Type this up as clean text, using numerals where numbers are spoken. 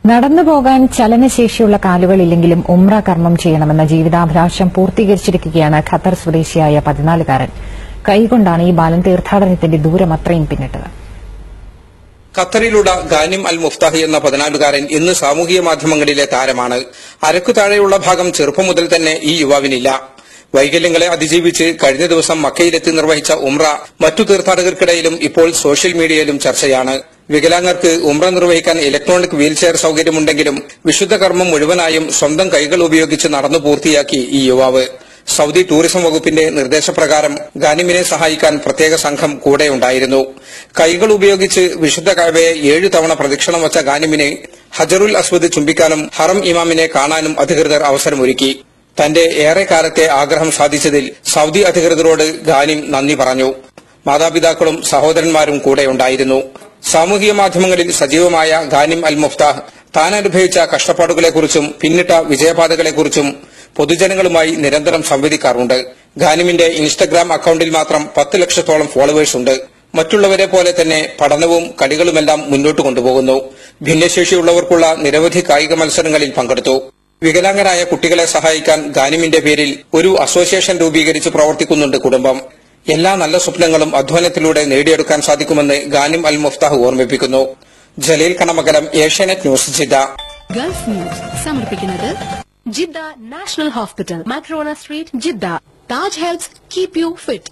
നടന്നുപോകാൻ ചലനശേഷിയുള്ള കാലുകളില്ലെങ്കിലും ഉംറ കർമ്മം ചെയ്യണമെന്ന ജീവിതാഭിലാഷം പൂർത്തീകരിച്ചിരിക്കുകയാണ് ഖത്തർ സ്വദേശിയായ 14-കാരൻ. കൈകൊണ്ടാണ് ഈ ബാലൻ തീർത്ഥാടനത്തിന്റെ ദൂരം അത്രയും പിന്നിട്ടത്. ഖത്തറിലുള്ള ഗാനിം അൽ മുഫ്താഹ് എന്ന 14-കാരൻ ഇന്ന് സാമൂഹിക മാധ്യമങ്ങളിലെ താരമാണ്. അരക്കു താഴെയുള്ള ഭാഗം ചെറുപ്പം മുതൽ തന്നെ ഈ യുവാവിനില്ല. വൈകല്യങ്ങളെ അതിജീവിച്ച് കഴിഞ്ഞ ദിവസം മക്കയിലെത്തി നിർവഹിച്ച ഉംറ മറ്റു തീർത്ഥാടകർക്കിടയിലും ഇപ്പോൾ സോഷ്യൽ മീഡിയയിലും ചർച്ചയാണ്. വികലാംഗർക്ക് ഉംറ നിർവഹിക്കാൻ ഇലക്ട്രോണിക് വീൽചെയർ സൌകര്യമുണ്ടെങ്കിലും വിശുദ്ധ കർമ്മം മുഴുവനായും സ്വന്തം കൈകൾ ഉപയോഗിച്ച് നടന്നു പൂർത്തിയാക്കി ഈ യുവാവ്. സൌദി ടൂറിസം വകുപ്പിന്റെ നിർദ്ദേശപ്രകാരം ഗാനിമിനെ സഹായിക്കാൻ പ്രത്യേക സംഘം കൂടെയുണ്ടായിരുന്നു. കൈകൾ ഉപയോഗിച്ച് വിശുദ്ധ കഅബയെ 7 തവണ പ്രദക്ഷിണം വച്ച ഗാനിമിനെ ഹജറുൽ അസ്വദ് ചുംബിക്കാനും ഹറം ഇമാമിനെ കാണാനും അധികൃതർ അവസരമൊരുക്കി. തന്റെ ഏറെക്കാലത്തെ ആഗ്രഹം സാധിച്ചതിൽ സൌദി അധികൃതരോട് ഗാനിം നന്ദി പറഞ്ഞു. മാതാപിതാക്കളും സഹോദരന്മാരും കൂടെയുണ്ടായിരുന്നു. സാമൂഹിക മാധ്യമങ്ങളിൽ സജീവമായ ഗാനിം അൽ മുഫ്താഹ് താൻ അനുഭവിച്ച കഷ്ടപ്പാടുകളെക്കുറിച്ചും പിന്നിട്ട വിജയപാതകളെക്കുറിച്ചും പൊതുജനങ്ങളുമായി നിരന്തരം സംവദിക്കാറുണ്ട്. ഗാനിമിന്റെ ഇൻസ്റ്റഗ്രാം അക്കൌണ്ടിൽ മാത്രം 10 ലക്ഷത്തോളം ഫോളോവേഴ്സ് ഉണ്ട്. മറ്റുള്ളവരെ പോലെ തന്നെ പഠനവും കളികളുമെല്ലാം മുന്നോട്ട് കൊണ്ടുപോകുന്നു. ഭിന്നശേഷിയുള്ളവർക്കുള്ള നിരവധി കായിക മത്സരങ്ങളിൽ പങ്കെടുത്തു. വികലാംഗരായ കുട്ടികളെ സഹായിക്കാൻ ഗാനിമിന്റെ പേരിൽ ഒരു അസോസിയേഷൻ രൂപീകരിച്ച് പ്രവർത്തിക്കുന്നുണ്ട് കുടുംബം. എല്ലാ നല്ല സ്വപ്നങ്ങളും അധ്വാനത്തിലൂടെ നേടിയെടുക്കാൻ സാധിക്കുമെന്ന് ഗാനിം അൽ മുഫ്താഹ് ഓർമ്മിപ്പിക്കുന്നു. Jaleel Kanamakalam, Asianet News, Jeddah. Gulf News സമർപ്പിക്കുന്നത് Jeddah National Hospital, Makarona Street, Jeddah. Taj helps keep you fit.